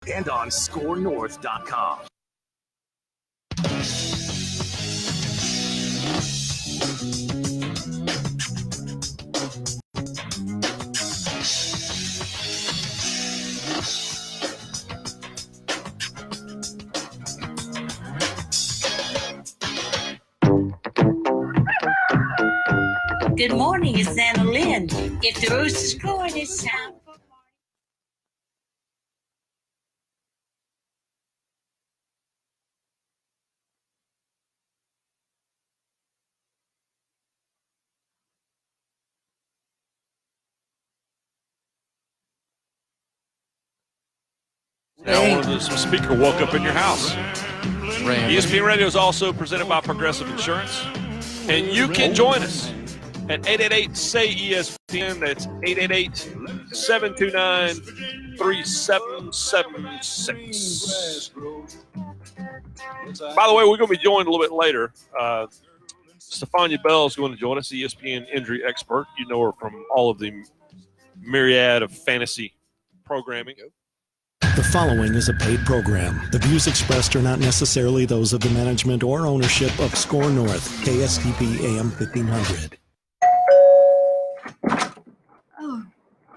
and on ScoreNorth.com. Good morning, it's Anna Lynn. If the rooster's crowing, it's time for Now, some speaker woke up in your house. ESPN Radio is also presented by Progressive Insurance, and you can join us at 888-SAY-ESPN. That's 888-729-3776. By the way, we're going to be joined a little bit later. Stefania Bell is going to join us, ESPN injury expert. You know her from all of the myriad of fantasy programming. The following is a paid program. The views expressed are not necessarily those of the management or ownership of Score North, KSTP AM 1500. Oh,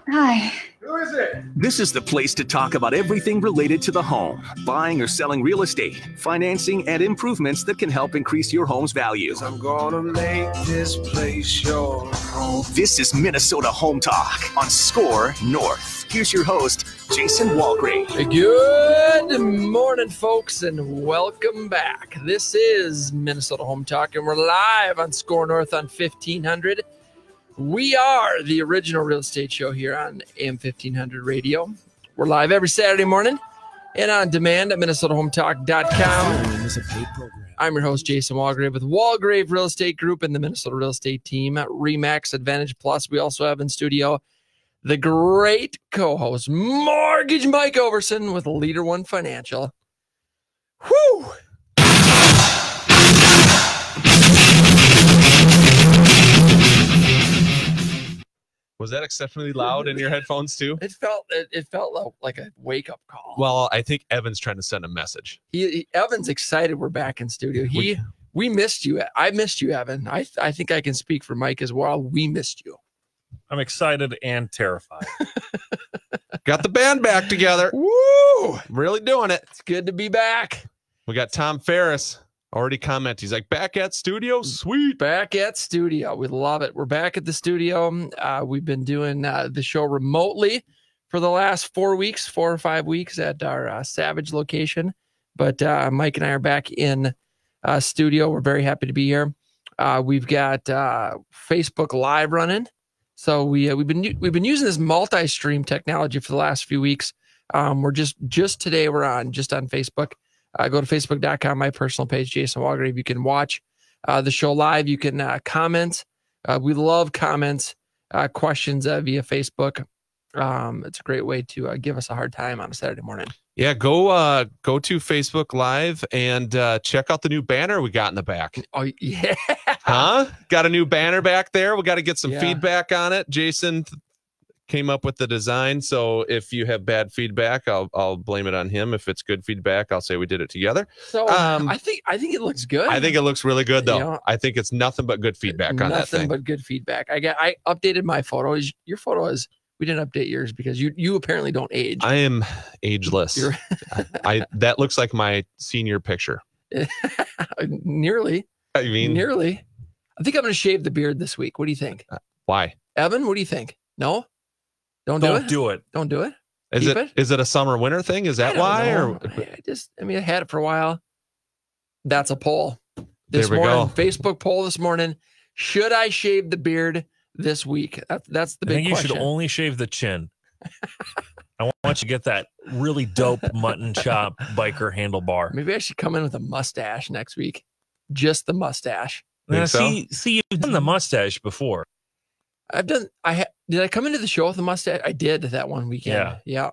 hi. Who is it? This is the place to talk about everything related to the home, buying or selling real estate, financing, and improvements that can help increase your home's value. I'm gonna make this place your home. This is Minnesota Home Talk on Score North. Here's your host, Jason Walgrave. Good morning, folks, and welcome back. This is Minnesota Home Talk, and we're live on Score North on 1500. We are the original real estate show here on AM 1500 radio. We're live every Saturday morning and on demand at MinnesotaHometalk.com. I'm your host, Jason Walgrave, with Walgrave Real Estate Group and the Minnesota Real Estate Team at RE/MAX Advantage Plus. We also have in studio the great co-host, Mortgage Mike Overson with Leader One Financial. Whew! Was that exceptionally loud in your headphones too? It felt like a wake-up call. Well, I think Evan's trying to send a message. Evan's excited we're back in studio. We missed you. I missed you, Evan. I think I can speak for Mike as well. We missed you. I'm excited and terrified. Got the band back together. Woo! Really doing it. It's good to be back. We got Tom Ferris already commented. He's like, back at studio? Sweet. Back at studio. We love it. We're back at the studio. We've been doing the show remotely for the last 4 or 5 weeks at our Savage location. But Mike and I are back in studio. We're very happy to be here. We've got Facebook Live running. So we've been using this multi-stream technology for the last few weeks. We're just today we're on Facebook. Go to facebook.com, my personal page, Jason Walgrave. You can watch the show live. You can comment. We love comments, questions via Facebook. It's a great way to give us a hard time on a Saturday morning. Yeah, go to Facebook Live and check out the new banner we got in the back. Oh, yeah. Huh? Got a new banner back there. We got to get some feedback on it. Jason came up with the design, so if you have bad feedback, I'll blame it on him. If it's good feedback, I'll say we did it together. So I think it looks good. I think it looks really good, though. I think it's nothing but good feedback on that thing. Nothing but good feedback. I updated my photos. Your photo is. We didn't update yours because you apparently don't age. I am ageless. That looks like my senior picture. Nearly. Nearly. I think I'm going to shave the beard this week. What do you think? Why? Evan, what do you think? No? Don't do it? Don't do it? Is it a summer winter thing? Is that why? Or I had it for a while. That's a poll. There we go. Facebook poll this morning. Should I shave the beard this week? That's the big question. I think you should only shave the chin. I want you to get that really dope mutton chop biker handlebar. Maybe I should come in with a mustache next week. Just the mustache. See, you've done the mustache before. Did I come into the show with a mustache? I did that one weekend. Yeah.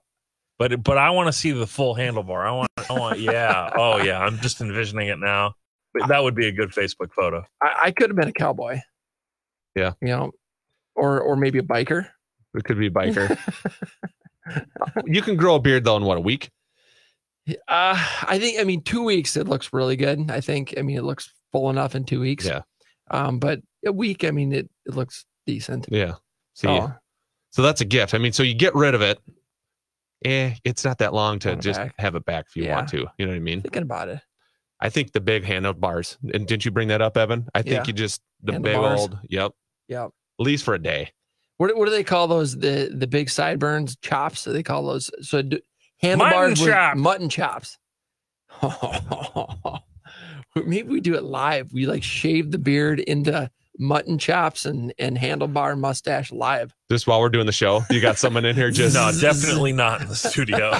But I want to see the full handlebar. I want. Yeah. Oh yeah. I'm just envisioning it now. That would be a good Facebook photo. I could have been a cowboy. Yeah. Or maybe a biker. It could be a biker. You can grow a beard though in a week? I think, 2 weeks, it looks really good. It looks full enough in 2 weeks. Yeah. But a week, it looks decent. Yeah. So that's a gift. So you get rid of it. It's not that long to just have it back if you want to. You know what I mean? Thinking about it. I think the big handlebars. And didn't you bring that up, Evan? I think you just the big old. Yep. Yep. At least for a day. What do they call those? The big sideburns, chops? They call those handlebars with mutton chops. Maybe we do it live. We shave the beard into mutton chops and handlebar mustache live. Just while we're doing the show, you got someone in here just no, definitely not in the studio.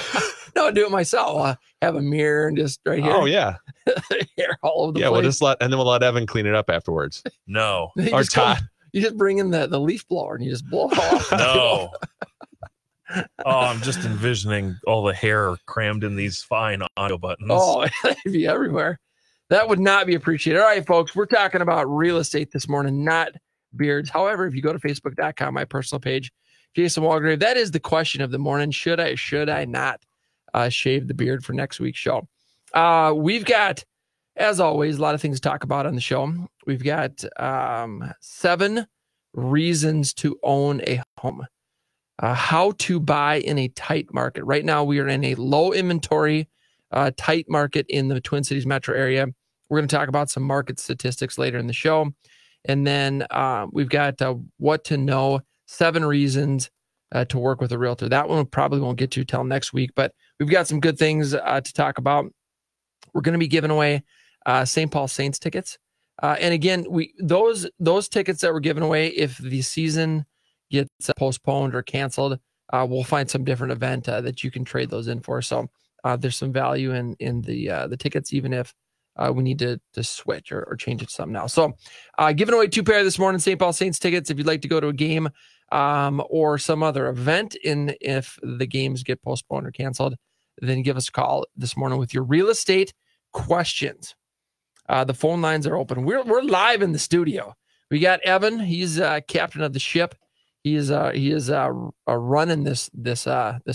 No, do it myself. I'll have a mirror and just right here. Oh yeah, hair all over the place. We'll let Evan clean it up afterwards. No, or Todd. You just bring in the leaf blower and you just blow it off. No. Oh, I'm just envisioning all the hair crammed in these fine audio buttons. Oh, it'd be everywhere. That would not be appreciated. All right, folks, we're talking about real estate this morning, not beards. However, if you go to facebook.com, my personal page, Jason Walgrave, that is the question of the morning. Should I not shave the beard for next week's show? We've got, as always, a lot of things to talk about on the show. We've got 7 reasons to own a home. How to buy in a tight market. Right now, we are in a low inventory, tight market in the Twin Cities metro area. We're going to talk about some market statistics later in the show. And then we've got what to know, 7 reasons to work with a realtor. That one we probably won't get to till next week, but we've got some good things to talk about. We're going to be giving away St. Paul Saints tickets. And again, those tickets that we're giving away, if the season gets postponed or canceled, we'll find some different event that you can trade those in for. So there's some value in the tickets, even if we need to switch or change it to something else. So giving away 2 pair this morning, St. Paul Saints tickets. If you'd like to go to a game or some other event, if the games get postponed or canceled, then give us a call this morning with your real estate questions. The phone lines are open. We're live in the studio. We got Evan. He's captain of the ship. He is running this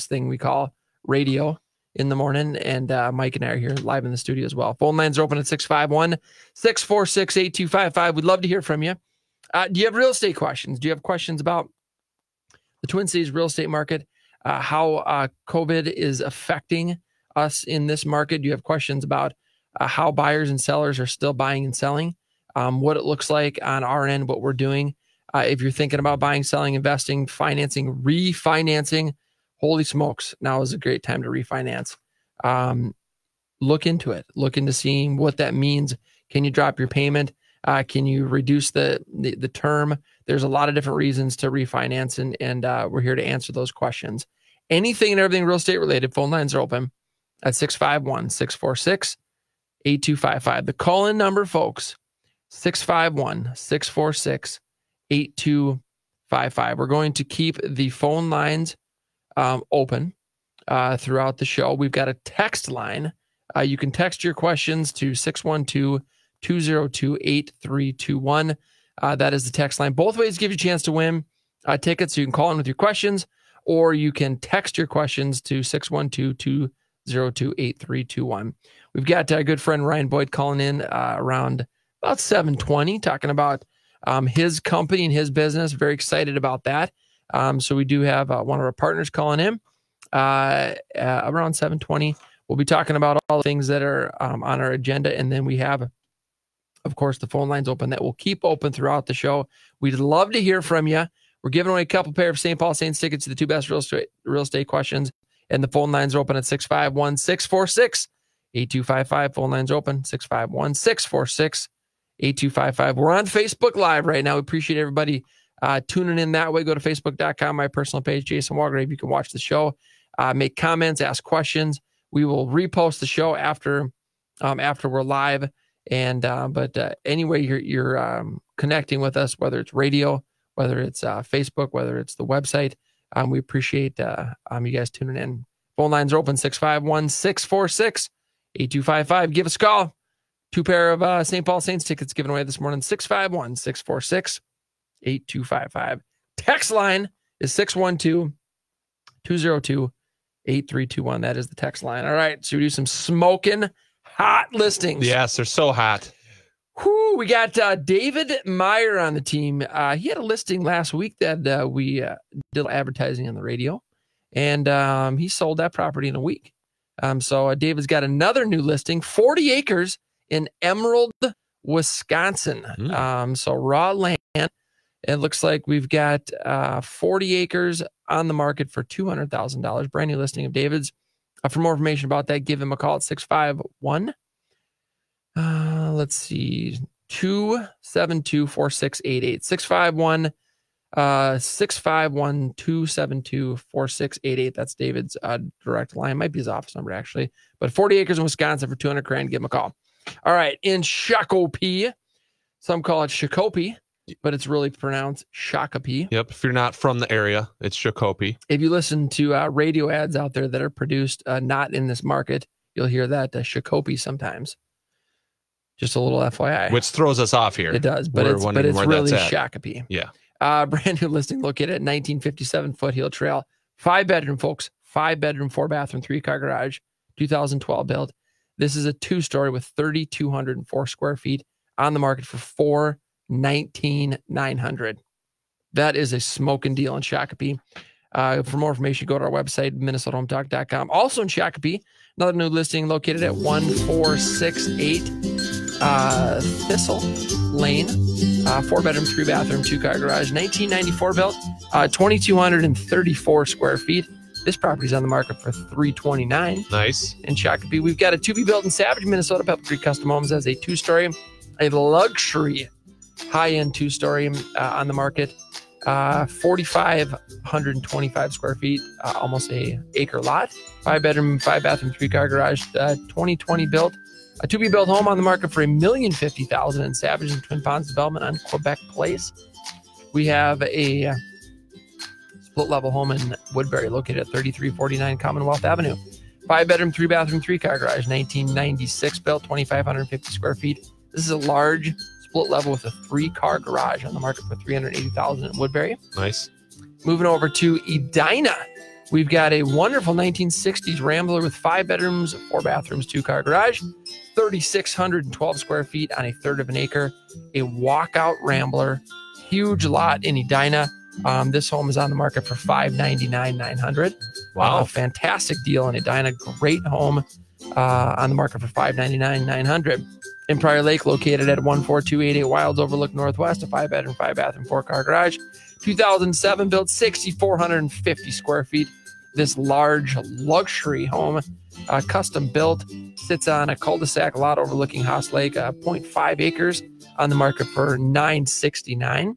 thing we call radio in the morning, and Mike and I are here live in the studio as well. Phone lines are open at 651-646-8255. We'd love to hear from you. Do you have real estate questions? Do you have questions about the Twin Cities real estate market? How COVID is affecting us in this market? Do you have questions about how buyers and sellers are still buying and selling? What it looks like on our end, what we're doing. If you're thinking about buying, selling, investing, financing, refinancing, holy smokes, now is a great time to refinance. Look into it. Look into seeing what that means. Can you drop your payment? Can you reduce the term? There's a lot of different reasons to refinance, and we're here to answer those questions. Anything and everything real estate related, phone lines are open at 651-646-8255. The call-in number, folks, 651-646-8255. We're going to keep the phone lines open throughout the show. We've got a text line. You can text your questions to 612-202-8321. That is the text line. Both ways give you a chance to win tickets. So you can call in with your questions, or you can text your questions to 612-202-8321. We've got our good friend Ryan Boyd calling in around about 7:20, talking about his company and his business. Very excited about that. So we do have one of our partners calling in around 7:20. We'll be talking about all the things that are on our agenda. And then we have, of course, the phone lines open that will keep open throughout the show. We'd love to hear from you. We're giving away a couple pair of St. Paul Saints tickets to the 2 best real estate questions. And the phone lines are open at 651-646-8255. Phone lines are open, 651-646-8255. We're on Facebook Live right now. We appreciate everybody tuning in that way. Go to facebook.com, my personal page, Jason Walgrave. You can watch the show, make comments, ask questions. We will repost the show after we're live. And but anyway, you're connecting with us, whether it's radio, whether it's Facebook, whether it's the website. We appreciate you guys tuning in. Phone lines are open, 651-646-8255. Give us a call. 2 pair of St. Paul Saints tickets given away this morning, 651-646-8255. Text line is 612-202-8321. 8321. That is the text line. All right. So we do some smoking hot listings. Yes, they're so hot. Whew, we got David Meyer on the team. He had a listing last week that we did advertising on the radio, and he sold that property in a week. So David's got another new listing, 40 acres in Emerald, Wisconsin. So raw land. It looks like we've got 40 acres on the market for $200,000. Brand new listing of David's. For more information about that, give him a call at 651. Let's see, 272-4688. 651-272-4688. That's David's direct line. Might be his office number, actually. But 40 acres in Wisconsin for $200,000. Give him a call. All right, in Shakopee, some call it Shakopee, but it's really pronounced Shakopee. Yep. If you're not from the area, it's Shakopee. If you listen to radio ads out there that are produced not in this market, you'll hear that Shakopee sometimes. Just a little FYI. Which throws us off here. It does, but it's really Shakopee. Yeah. Brand new listing located at 1957 Foothill Trail. 5-bedroom, folks. 5-bedroom, 4-bathroom, 3-car garage. 2012 build. This is a 2-story with 3,204 square feet on the market for $419,900. That is a smoking deal in Shakopee. For more information, go to our website, minnesotahometalk.com. Also in Shakopee, another new listing located at 1468 Thistle Lane. 4-bedroom, 3-bathroom, 2-car garage. 1994 built, 2,234 square feet. This property's on the market for $329,000. Nice. In Shakopee, we've got a to-be-built in Savage, Minnesota. Pebble Creek Custom Homes has a 2-story, a luxury high-end 2-story on the market. 4,525 square feet, almost a acre lot. 5-bedroom, 5-bathroom, 3-car garage. 2020 built. A to-be-built home on the market for $1,050,000 in Savage and Twin Ponds development on Quebec Place. We have a split-level home in Woodbury located at 3349 Commonwealth Avenue. 5-bedroom, 3-bathroom, 3-car garage. 1996 built, 2,550 square feet. This is a large split level with a 3-car garage on the market for $380,000 in Woodbury. Nice. Moving over to Edina, we've got a wonderful 1960s Rambler with 5 bedrooms, 4 bathrooms, 2-car garage, 3,612 square feet on a third of an acre. A walkout Rambler, huge lot in Edina. This home is on the market for $599,900. Wow, fantastic deal in Edina. Great home on the market for $599,900. In Prior Lake, located at 14288 Wilds Overlook Northwest, a 5-bedroom, 5-bathroom, 4-car garage. 2007 built, 6,450 square feet. This large luxury home, custom built, sits on a cul-de-sac lot overlooking Haas Lake, 0.5 acres on the market for $969,000.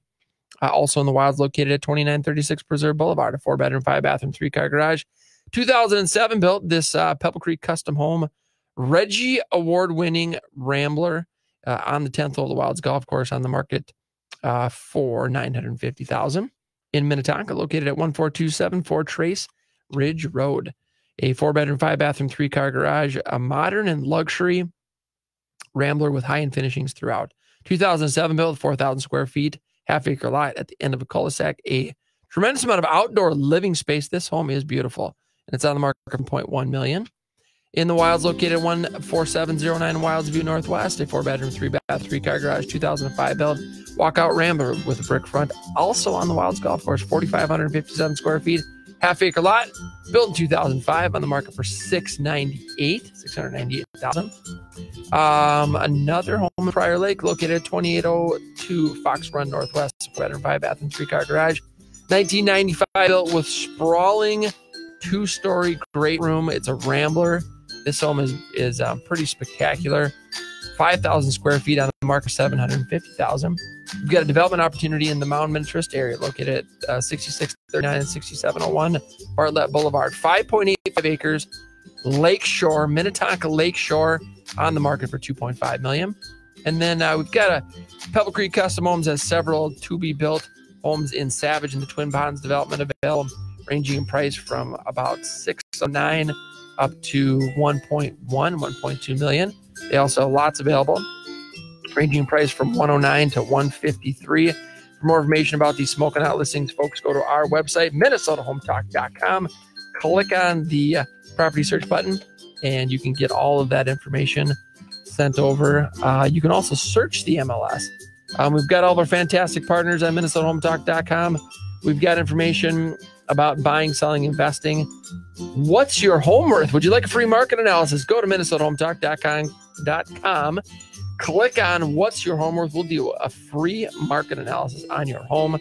Also in the Wilds, located at 2936 Preserve Boulevard, a 4-bedroom, 5-bathroom, 3-car garage. 2007 built, this Pebble Creek custom home, Reggie award-winning Rambler on the 10th hole of the Wilds Golf Course on the market for $950,000. In Minnetonka, located at 14274 Trace Ridge Road. A 4-bedroom, 5-bathroom, 3-car garage, a modern and luxury Rambler with high-end finishings throughout. 2007 built, 4,000 square feet, half-acre lot at the end of a cul-de-sac. A tremendous amount of outdoor living space. This home is beautiful, and it's on the market for $0.1 million. In the Wilds, located at 14709 Wilds View Northwest, a 4-bedroom, 3-bath, 3-car garage, 2005 built, walkout Rambler with a brick front. Also on the Wilds Golf Course, 4,557 square feet, half-acre lot, built in 2005, on the market for $698,000. Another home in Prior Lake, located at 2802 Fox Run Northwest, 4-bedroom, 5-bath, and 3-car garage. 1995 built with sprawling 2-story great room. It's a Rambler. This home is pretty spectacular. 5,000 square feet on the market, $750,000. We've got a development opportunity in the Mound Mintrist area, located at 6639 and 6701 Bartlett Boulevard. 5.85 acres, Lakeshore, Minnetonka Lakeshore, on the market for $2.5 million. And then we've got a Pebble Creek Custom Homes has several to-be-built homes in Savage and the Twin Ponds development available, ranging in price from about $609,000 up to $1.2 million. They also have lots available, ranging in price from $109,000 to $153,000. For more information about these smoking hot listings, folks, go to our website, minnesotahometalk.com. click on the property search button, and you can get all of that information sent over. You can also search the MLS. We've got all of our fantastic partners at MinnesotaHometalk.com. We've got information about buying, selling, investing. What's your home worth? Would you like a free market analysis? Go to MinnesotaHometalk.com. Click on What's Your Home Worth. We'll do a free market analysis on your home,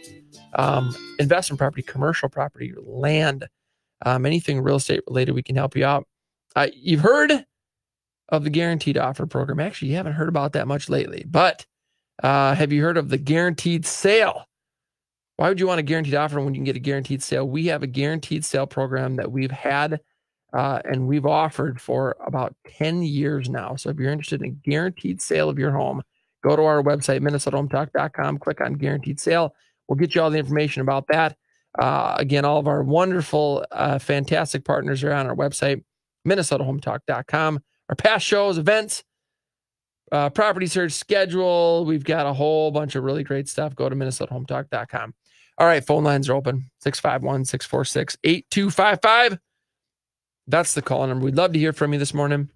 investment property, commercial property, land, anything real estate related. We can help you out. You've heard of the guaranteed offer program. Actually, you haven't heard about that much lately, but have you heard of the guaranteed sale? Why would you want a guaranteed offer when you can get a guaranteed sale? We have a guaranteed sale program that we've had and we've offered for about 10 years now. So if you're interested in a guaranteed sale of your home, go to our website, MinnesotaHometalk.com, click on guaranteed sale. We'll get you all the information about that. Again, all of our wonderful, fantastic partners are on our website, MinnesotaHometalk.com. Our past shows, events, property search schedule. We've got a whole bunch of really great stuff. Go to MinnesotaHometalk.com. All right, phone lines are open, 651-646-8255. That's the call number. We'd love to hear from you this morning.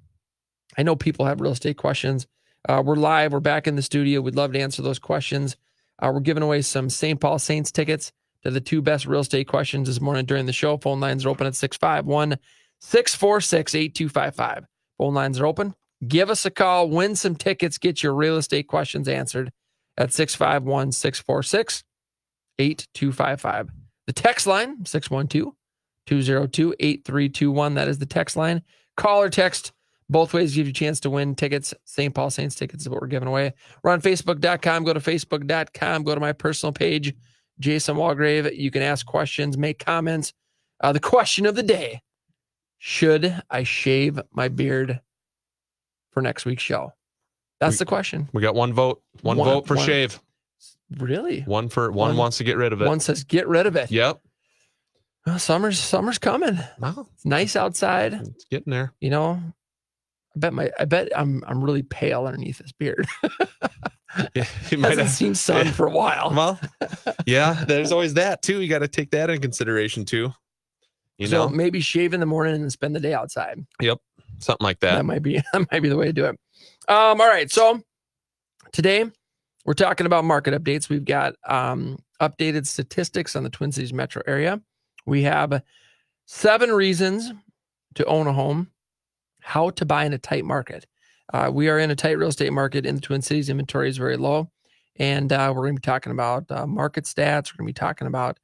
I know people have real estate questions. We're live. We're back in the studio. We'd love to answer those questions. We're giving away some St. Paul Saints tickets to the 2 best real estate questions this morning during the show. Phone lines are open at 651-646-8255. Phone lines are open. Give us a call. Win some tickets. Get your real estate questions answered at 651-646-8255. The text line, 612-202-8321. That is the text line. Call or text. Both ways give you a chance to win tickets. St. Paul Saints tickets is what we're giving away. We're on Facebook.com. Go to Facebook.com. Go to my personal page, Jason Walgrave. You can ask questions, make comments. The question of the day: should I shave my beard for next week's show? That's the question. We got one vote. One vote for shave. Really? One wants to get rid of it. One says get rid of it. Yep. Well, summer's coming. Wow. It's nice outside. It's getting there. You know, I bet I'm really pale underneath this beard. Yeah, you might Hasn't seen sun for a while. Well, yeah, there's always that too. You got to take that in consideration too. You know, maybe shave in the morning and spend the day outside. Yep, something like that. That might be the way to do it. All right, so today we're talking about market updates. We've got updated statistics on the Twin Cities metro area. We have 7 reasons to own a home, how to buy in a tight market. We are in a tight real estate market in the Twin Cities. Inventory is very low. And we're going to be talking about market stats. We're going to be talking about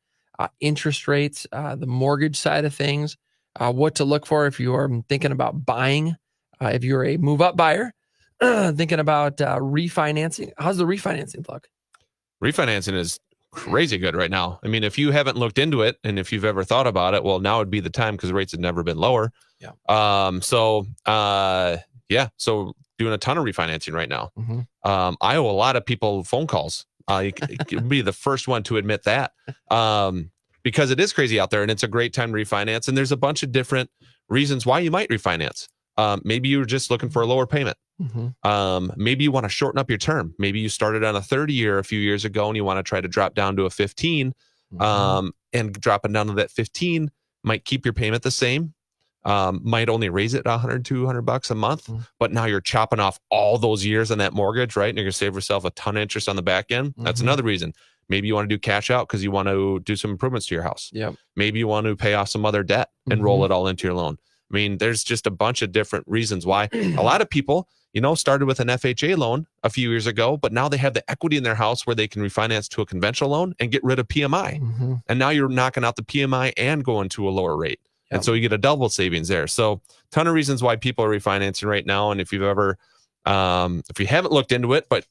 interest rates, the mortgage side of things, what to look for if you are thinking about buying, if you're a move-up buyer, thinking about refinancing. How's the refinancing look? Refinancing is crazy good right now. I mean, if you haven't looked into it and if you've ever thought about it, well, now would be the time because rates have never been lower. Yeah. So doing a ton of refinancing right now. Mm-hmm. I owe a lot of people phone calls. You could be the first one to admit that because it is crazy out there and it's a great time to refinance. And there's a bunch of different reasons why you might refinance. Maybe you're just looking for a lower payment. Mm-hmm. Maybe you want to shorten up your term. Maybe you started on a 30-year a few years ago and you want to try to drop down to a 15. And dropping down to that 15 might keep your payment the same. Might only raise it $100, $200 a month, but now you're chopping off all those years on that mortgage, right? And you're gonna save yourself a ton of interest on the back end. That's another reason. Maybe you want to do cash out because you want to do some improvements to your house. Yep. Maybe you want to pay off some other debt and roll it all into your loan. I mean, there's just a bunch of different reasons why. A lot of people, started with an FHA loan a few years ago, but now they have the equity in their house where they can refinance to a conventional loan and get rid of PMI. And now you're knocking out the PMI and going to a lower rate. Yep. And so you get a double savings there. So ton of reasons why people are refinancing right now. And if you've ever, if you haven't looked into it, but,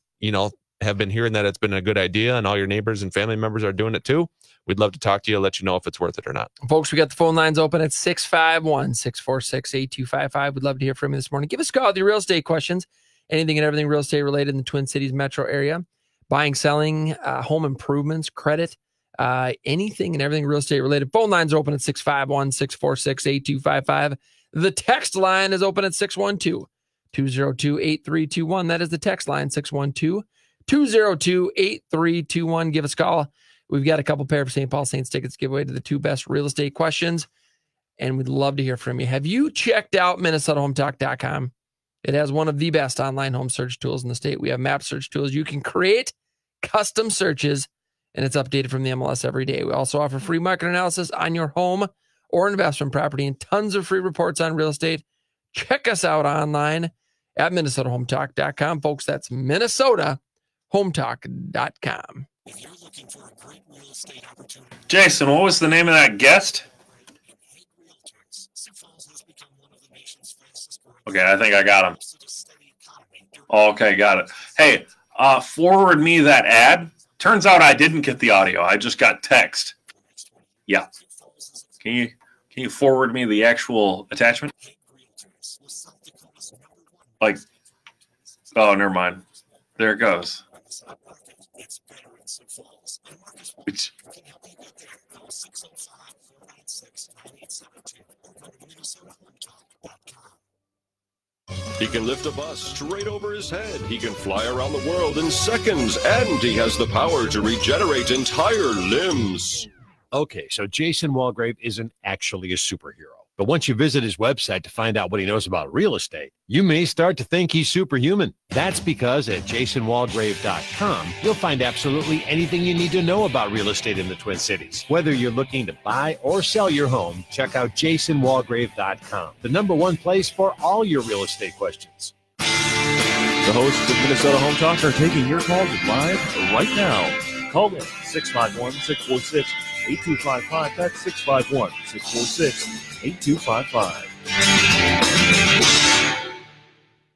have been hearing that it's been a good idea and all your neighbors and family members are doing it too, we'd love to talk to you, let you know if it's worth it or not. Folks, we got the phone lines open at 651-646-8255. We'd love to hear from you this morning. Give us a call with your real estate questions, anything and everything real estate related in the Twin Cities metro area, buying, selling, home improvements, credit, anything and everything real estate related. Phone lines are open at 651-646-8255. The text line is open at 612-202-8321. That is the text line, 612-202-8321. Give us a call. We've got a couple pair of St. Paul Saints tickets to give away to the 2 best real estate questions. and we'd love to hear from you. Have you checked out MinnesotaHometalk.com? It has one of the best online home search tools in the state. We have map search tools. You can create custom searches, and it's updated from the MLS every day. We also offer free market analysis on your home or investment property and tons of free reports on real estate. Check us out online at MinnesotaHometalk.com. Folks, that's MinnesotaHometalk.com. If you're looking for a great real estate opportunity, Jason, what was the name of that guest? Okay, I think I got him. Okay, got it. Hey, forward me that ad. Turns out I didn't get the audio. I just got text. Yeah. Can you forward me the actual attachment? Like, oh, never mind. There it goes. Which, he can lift a bus straight over his head. He can fly around the world in seconds, and he has the power to regenerate entire limbs. Okay, so Jason Walgrave isn't actually a superhero. But once you visit his website to find out what he knows about real estate, you may start to think he's superhuman. That's because at jasonwalgrave.com, you'll find absolutely anything you need to know about real estate in the Twin Cities. Whether you're looking to buy or sell your home, check out jasonwalgrave.com, the #1 place for all your real estate questions. The hosts of Minnesota Home Talk are taking your calls live right now. Call in 651-646-8255. That's 651-646-8255.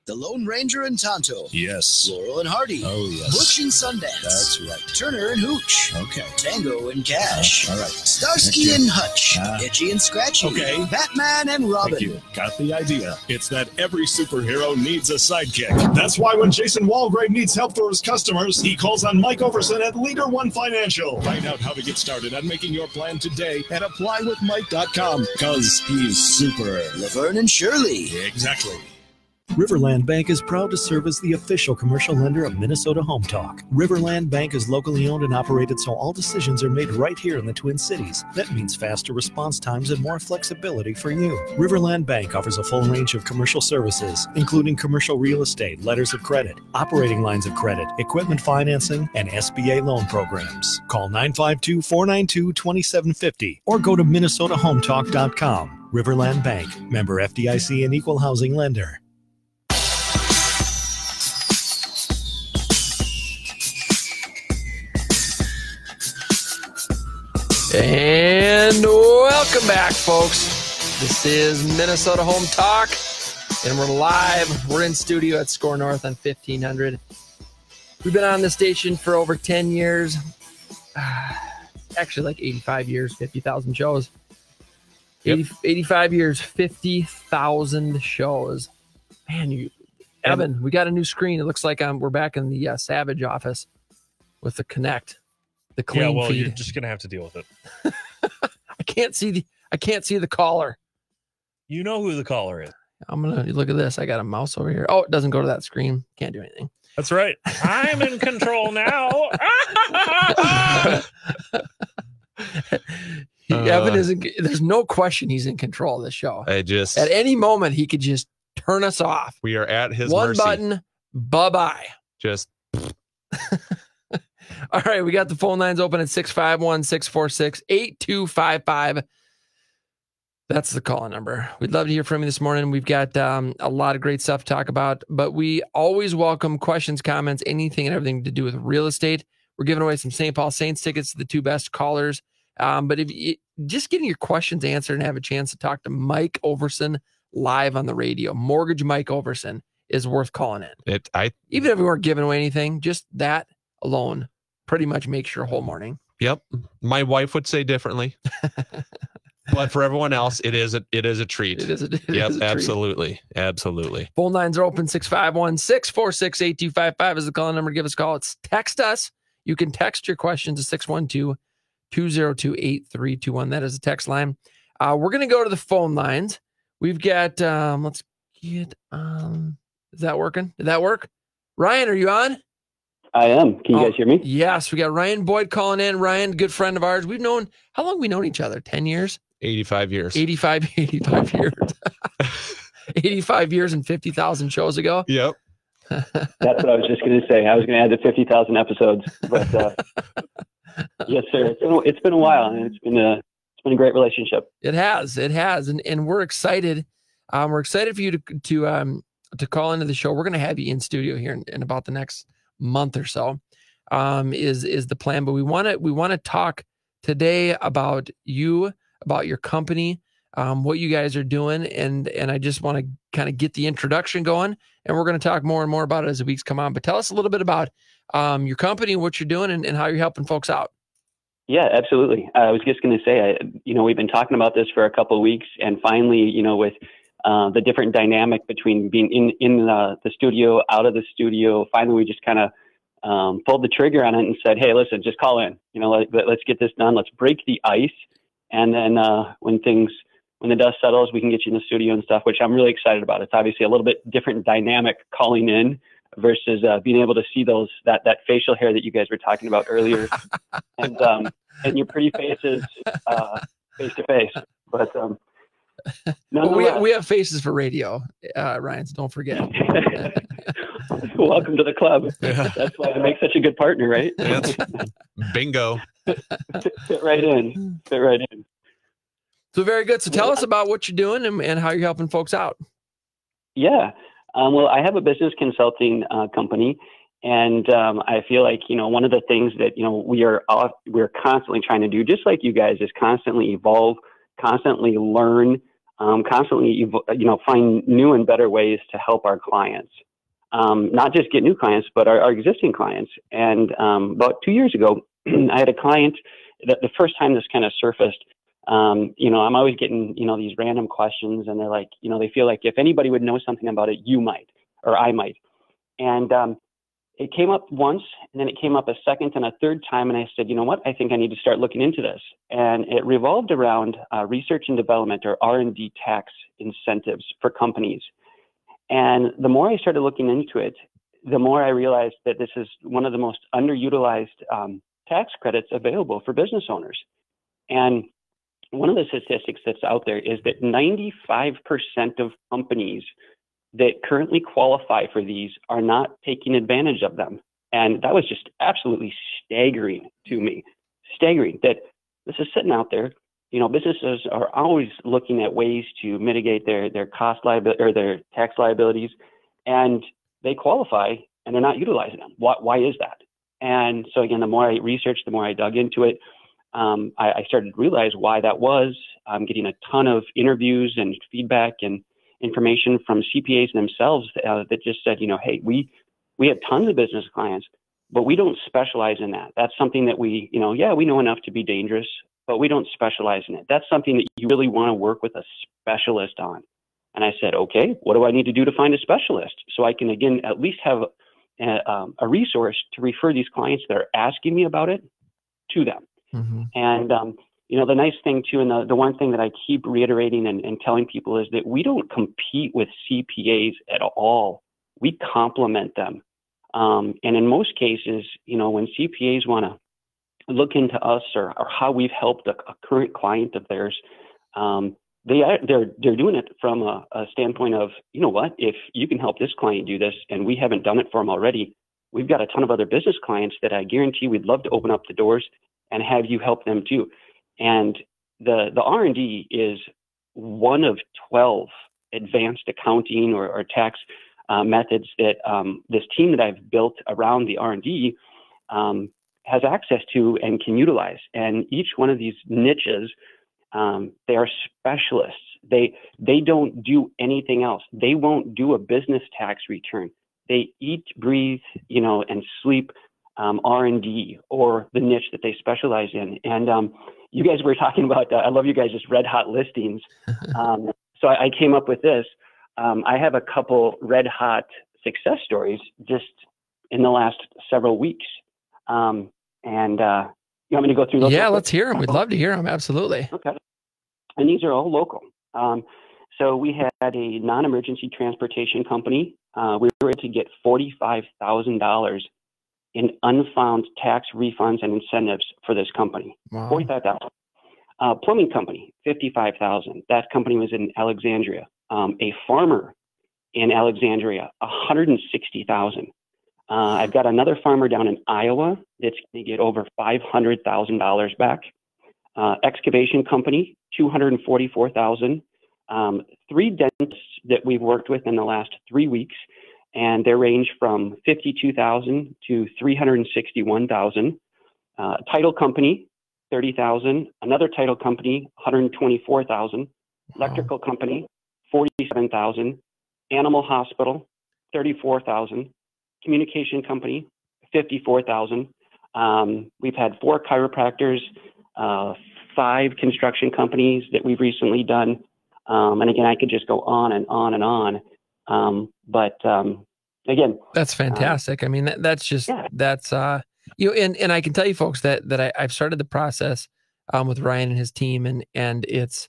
The Lone Ranger and Tonto. Yes. Laurel and Hardy. Oh, yes. Butch and Sundance. That's right. Turner and Hooch. Okay. Tango and Cash. All right. Starsky and Hutch. Itchy and Scratchy. Okay. Batman and Robin. Thank you. Got the idea. It's that every superhero needs a sidekick. That's why when Jason Walgrave needs help for his customers, he calls on Mike Overson at Leader One Financial. Find out how to get started on making your plan today at applywithmike.com, because he's super. Laverne and Shirley. Exactly. Riverland Bank is proud to serve as the official commercial lender of Minnesota Home Talk. Riverland Bank is locally owned and operated, so all decisions are made right here in the Twin Cities. That means faster response times and more flexibility for you. Riverland Bank offers a full range of commercial services, including commercial real estate, letters of credit, operating lines of credit, equipment financing, and SBA loan programs. Call 952-492-2750 or go to MinnesotaHometalk.com. Riverland Bank, member FDIC and equal housing lender. And welcome back, folks. This is Minnesota Home Talk, and we're live. We're in studio at Score North on 1500. We've been on the station for over 10 years. Actually, like 85 years, 50,000 shows. Yep. 85 years, 50,000 shows. Man, Evan, we got a new screen. It looks like we're back in the Savage office with the Connect. The clean feed. You're just gonna have to deal with it. I can't see the caller. You know who the caller is. I'm gonna look at this. I got a mouse over here. Oh, it doesn't go to that screen. Can't do anything. That's right. I'm in control now. Evan isn't. There's no question he's in control of this show. At any moment he could just turn us off. We are at his one mercy. button. Bye bye. Just. All right, we got the phone lines open at 651-646-8255. That's the call number. We'd love to hear from you this morning. We've got a lot of great stuff to talk about, but we always welcome questions, comments, anything and everything to do with real estate. We're giving away some St. Paul Saints tickets to the two best callers. But if you just getting your questions answered and have a chance to talk to Mike Overson live on the radio, Mortgage Mike Overson, is worth calling in. Even if we weren't giving away anything, just that alone pretty much makes your whole morning. Yep. My wife would say differently. But for everyone else, it is a treat. It is a treat. Absolutely. Absolutely. Phone lines are open. 651-646-8255 is the call number. Give us a call. It's text us. You can text your questions to 612-202-8321. That is a text line. We're going to go to the phone lines. We've got, let's get, is that working? Did that work? Ryan, are you on? I am. Can you guys hear me? Yes. We got Ryan Boyd calling in. Ryan, good friend of ours. How long have we known each other? 10 years? 85 years. 85 years. 85 years and 50,000 shows ago. Yep. That's what I was just going to say. I was going to add the 50,000 episodes, but yes, sir. It's been a while, and it's been a great relationship. It has, and we're excited. We're excited for you to call into the show. We're going to have you in studio here in about the next month or so. Is the plan? But we want to talk today about you, about your company, what you guys are doing, and I just want to kind of get the introduction going, and we're going to talk more and more about it as the weeks come on. But tell us a little bit about your company, what you're doing, and how you're helping folks out. Yeah, absolutely. I was just going to say, we've been talking about this for a couple of weeks, and finally, with the different dynamic between being in the studio, out of the studio, finally we just kind of pulled the trigger on it and said, hey, listen, just call in. Let's get this done. Let's break the ice, and then when the dust settles, we can get you in the studio and stuff, which I'm really excited about. It's obviously a little bit different dynamic calling in versus being able to see that facial hair that you guys were talking about earlier, and your pretty faces face to face. But well, we have faces for radio, Ryan. So don't forget. Welcome to the club. Yeah. That's why I make such a good partner, right? That's bingo. Fit right in. So very good. So tell us about what you're doing and how you're helping folks out. Yeah. Well, I have a business consulting company, and I feel like, one of the things that, we're constantly trying to do, just like you guys, is constantly evolve, constantly learn, constantly, find new and better ways to help our clients. Not just get new clients, but our existing clients. And about 2 years ago, I had a client that the first time this kind of surfaced, I'm always getting, these random questions, and they're like, they feel like if anybody would know something about it, you might, or I might. And it came up once, and then it came up a second and a third time. And I said, you know what, I think I need to start looking into this. And it revolved around research and development, or R&D tax incentives for companies. And the more I started looking into it, the more I realized that this is one of the most underutilized tax credits available for business owners. And one of the statistics that's out there is that 95% of companies that currently qualify for these are not taking advantage of them. And that was just absolutely staggering to me. Staggering that this is sitting out there. Businesses are always looking at ways to mitigate their cost liability or their tax liabilities, and they qualify and they're not utilizing them. Why is that? And so again, the more I researched, the more I dug into it, I started to realize why that was. I'm getting a ton of interviews and feedback and information from CPAs themselves that just said, hey, we have tons of business clients, but we don't specialize in that. That's something that we know enough to be dangerous, but we don't specialize in it. That's something that you really want to work with a specialist on. And I said, okay, what do I need to do to find a specialist? So I can, again, at least have a resource to refer these clients that are asking me about it to them. Mm-hmm. And, the nice thing too, and the one thing that I keep reiterating and telling people is that we don't compete with CPAs at all. We complement them. And in most cases, when CPAs want to look into us or how we've helped a current client of theirs, they're doing it from a standpoint of, if you can help this client do this and we haven't done it for them already, we've got a ton of other business clients that I guarantee we'd love to open up the doors and have you help them too. And the R&D is one of 12 advanced accounting or tax methods that this team that I've built around the R&D has access to and can utilize. And each one of these niches, they are specialists. They don't do anything else. They won't do a business tax return. They eat, breathe, and sleep R&D or the niche that they specialize in. And you guys were talking about, I love you guys' red hot listings. So I came up with this. I have a couple red hot success stories just in the last several weeks. And you want me to go through those? Yeah, let's hear them. We'd love to hear them. Absolutely. Okay. And these are all local. So we had a non-emergency transportation company. We were able to get $45,000 in unfound tax refunds and incentives for this company. Wow. $45,000. Plumbing company, $55,000. That company was in Alexandria. A farmer in Alexandria, $160,000. I've got another farmer down in Iowa that's going to get over $500,000 back. Excavation company, $244,000. 3 dentists that we've worked with in the last 3 weeks, and they range from $52,000 to $361,000. Title company, $30,000. Another title company, $124,000. Electrical company, $47,000. Animal hospital, $34,000. Communication company, $54,000. We've had 4 chiropractors, 5 construction companies that we've recently done. And again, I could just go on and on and on. Again, that's fantastic. I mean, that's just, that's, and I can tell you folks that I've started the process, with Ryan and his team, and it's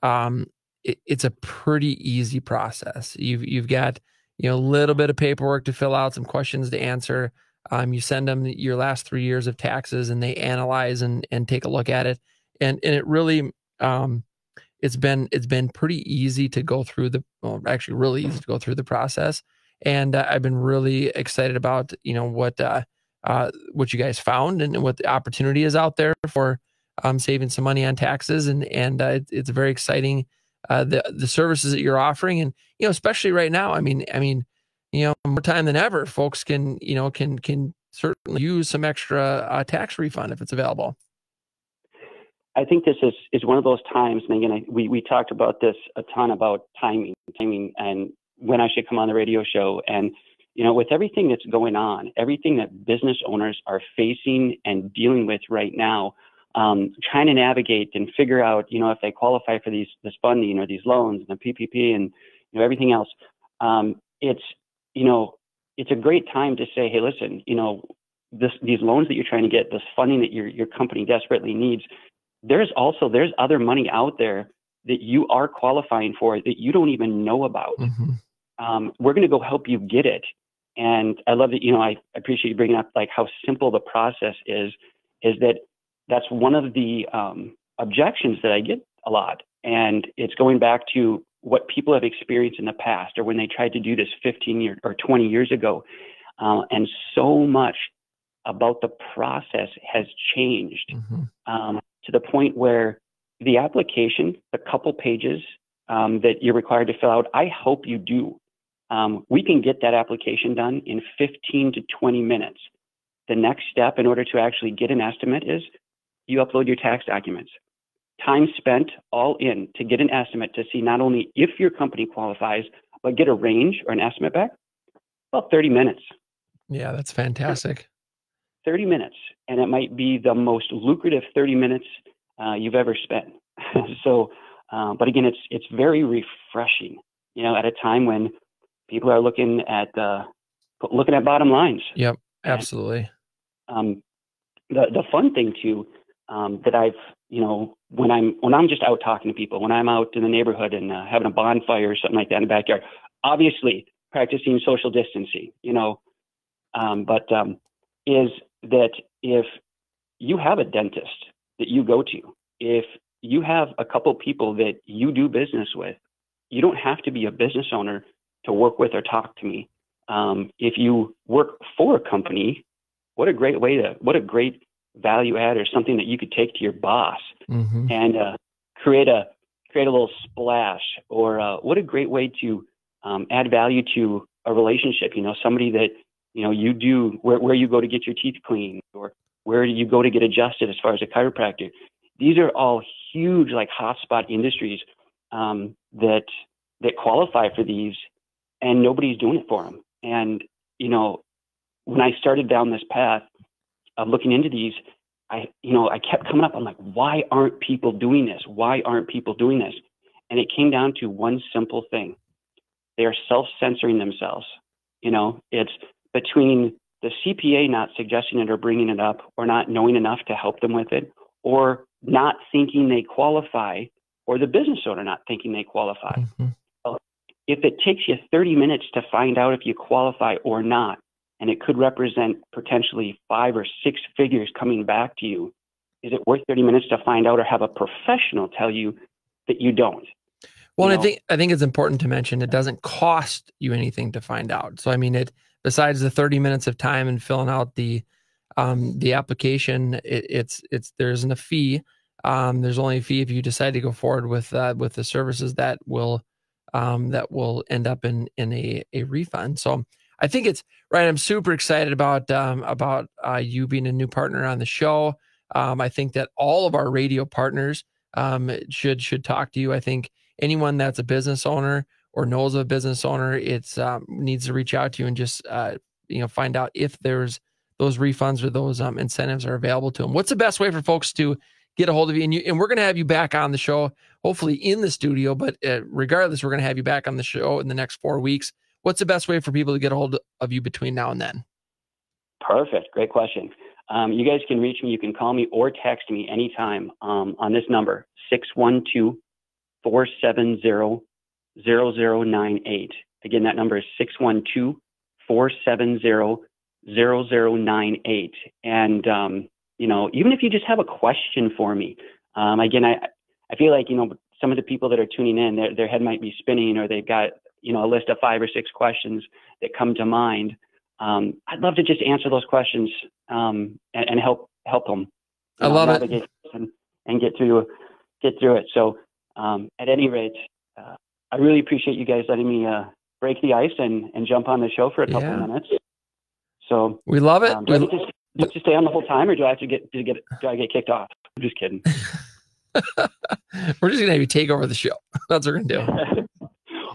a pretty easy process. You've got, a little bit of paperwork to fill out, some questions to answer. You send them your last 3 years of taxes, and they analyze and take a look at it. And it really, it's been pretty easy to go through really easy to go through the process. And I've been really excited about, what you guys found and what the opportunity is out there for saving some money on taxes. And it's very exciting, the services that you're offering. And, especially right now, I mean, more time than ever, folks can certainly use some extra tax refund if it's available. I think this is one of those times, and again, we talked about this a ton, about timing, and when I should come on the radio show. And, with everything that's going on, everything that business owners are facing and dealing with right now, trying to navigate and figure out, if they qualify for this funding or these loans and the PPP and, everything else, it's a great time to say, hey, listen, these loans that you're trying to get, this funding that your company desperately needs, there's other money out there that you are qualifying for that you don't even know about. Mm-hmm. We're going to go help you get it. And I love that, I appreciate you bringing up like how simple the process is that's one of the objections that I get a lot. And it's going back to what people have experienced in the past, or when they tried to do this 15 years or 20 years ago. And so much about the process has changed. Mm-hmm. To the point where the application, the couple pages that you're required to fill out, I hope you do. We can get that application done in 15 to 20 minutes. The next step in order to actually get an estimate is you upload your tax documents. Time spent all in to get an estimate to see not only if your company qualifies, but get a range or an estimate back, about 30 minutes. Yeah, that's fantastic. 30 minutes. And it might be the most lucrative 30 minutes you've ever spent. So, but again, it's very refreshing, at a time when people are looking at bottom lines. Yep, absolutely. And, the fun thing too, that I've, when I'm just out talking to people, when I'm out in the neighborhood and having a bonfire or something like that in the backyard, obviously practicing social distancing, is that if you have a dentist that you go to, if you have a couple people that you do business with, you don't have to be a business owner to work with or talk to me. If you work for a company, what a great value add, or something that you could take to your boss. Mm-hmm. And create a little splash, or what a great way to add value to a relationship. Somebody that you do where you go to get your teeth cleaned, or where you go to get adjusted as far as a chiropractor. These are all huge, like hotspot industries that qualify for these, and nobody's doing it for them. And when I started down this path of looking into these, I kept coming up. I'm like, why aren't people doing this? Why aren't people doing this? And it came down to one simple thing: they are self-censoring themselves. It's between the CPA not suggesting it or bringing it up, or not knowing enough to help them with it, or not thinking they qualify, or the business owner not thinking they qualify. Mm-hmm. If it takes you 30 minutes to find out if you qualify or not, and it could represent potentially 5 or 6 figures coming back to you, is it worth 30 minutes to find out, or have a professional tell you that you don't? Well, I think it's important to mention it doesn't cost you anything to find out. So I mean, besides the 30 minutes of time and filling out the application, there isn't a fee. There's only a fee if you decide to go forward with the services that will end up in a refund. So I think it's right. I'm super excited about you being a new partner on the show. I think that all of our radio partners should talk to you. I think anyone that's a business owner or knows of a business owner, needs to reach out to you and just find out if there's those refunds or those incentives are available to them. What's the best way for folks to get a hold of you? And we're going to have you back on the show, hopefully in the studio, but regardless, we're going to have you back on the show in the next 4 weeks. What's the best way for people to get a hold of you between now and then? Perfect. Great question. You guys can reach me. You can call me or text me anytime on this number, 612-470-0098. Again, that number is 612-470-0098. And, even if you just have a question for me, again, I feel like, some of the people that are tuning in, their head might be spinning, or they've got, a list of 5 or 6 questions that come to mind. I'd love to just answer those questions and help them. I love it. And get through it. So at any rate, I really appreciate you guys letting me break the ice and jump on the show for a couple of minutes. So we love it. Do I have to stay on the whole time, or do I have to get kicked off? I'm just kidding. We're just gonna have you take over the show. That's what we're gonna do.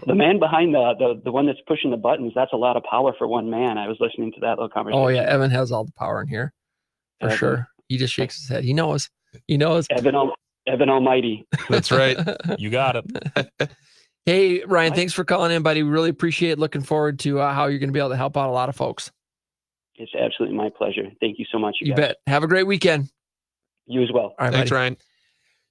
The man behind the one that's pushing the buttons, that's a lot of power for one man. I was listening to that little conversation. Oh yeah, Evan has all the power in here for sure. He just shakes his head. He knows. Evan Almighty. That's right. You got it. Hey, Ryan, thanks for calling in, buddy. We really appreciate it. Looking forward to how you're going to be able to help out a lot of folks. It's absolutely my pleasure. Thank you so much. You bet. Have a great weekend. You as well. All right, thanks, buddy. Ryan.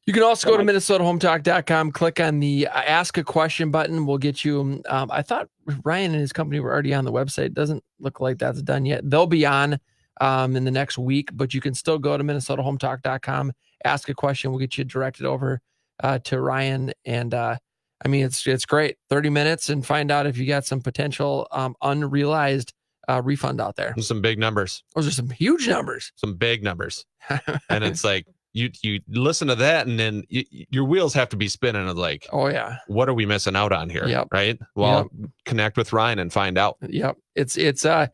You can also go to MinnesotaHometalk.com, click on the Ask a Question button. We'll get you. I thought Ryan and his company were already on the website. Doesn't look like that's done yet. They'll be on in the next week, but you can still go to MinnesotaHometalk.com, ask a question. We'll get you directed over to Ryan. And it's great. 30 minutes and find out if you got some potential unrealized refund out there. Some big numbers. Those are some huge numbers. Some big numbers. And it's like, you listen to that, and then your wheels have to be spinning of like, oh yeah, what are we missing out on here? Yep. Right. Well, connect with Ryan and find out. Yep. It's a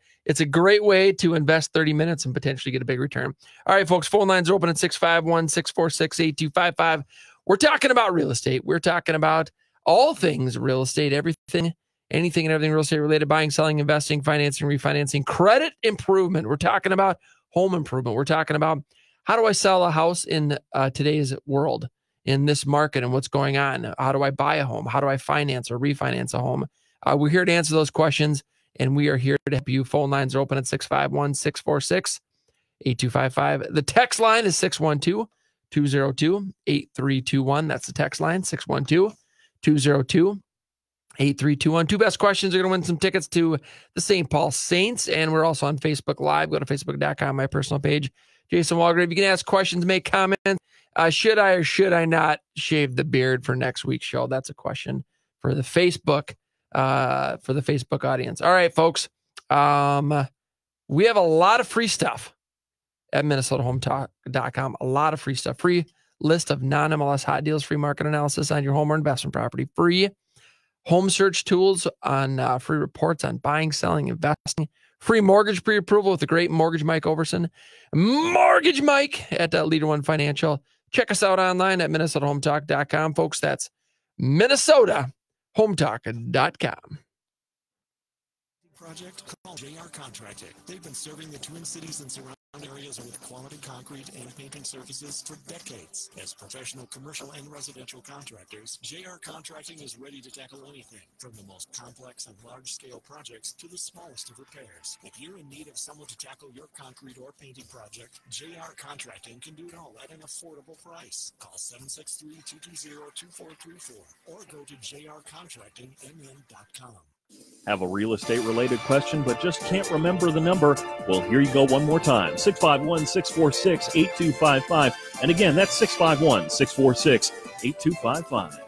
great way to invest 30 minutes and potentially get a big return. All right, folks, phone lines are open at 651-646-8255. We're talking about real estate. We're talking about all things real estate, anything and everything real estate related, buying, selling, investing, financing, refinancing, credit improvement. We're talking about home improvement. We're talking about how do I sell a house in today's world, in this market, and what's going on? How do I buy a home? How do I finance or refinance a home? We're here to answer those questions, and we are here to help you. Phone lines are open at 651-646-8255. The text line is 612-202-8321. That's the text line, 612-202-8321. 2 best questions are going to win some tickets to the St. Paul Saints, and we're also on Facebook Live. Go to facebook.com, my personal page, Jason Walgrave. You can ask questions, make comments. Should I or should I not shave the beard for next week's show? That's a question for the Facebook audience. All right, folks. We have a lot of free stuff at MinnesotaHometalk.com. A lot of free stuff. Free list of non-MLS hot deals, free market analysis on your home or investment property, free home search tools on free reports on buying, selling, investing, free mortgage pre-approval with the great Mortgage Mike Overson. Mortgage Mike at Leader One Financial. Check us out online at MinnesotaHometalk.com. Folks, that's MinnesotaHometalk.com. Project, call JR Contracting. They've been serving the Twin Cities and surrounding areas with quality concrete and painting services for decades. As professional commercial and residential contractors, JR Contracting is ready to tackle anything from the most complex and large-scale projects to the smallest of repairs. If you're in need of someone to tackle your concrete or painting project, JR Contracting can do it all at an affordable price. Call 763-220-2434 or go to jrcontractingmn.com. Have a real estate related question but just can't remember the number? Well, here you go one more time. 651-646-8255. And again, that's 651-646-8255.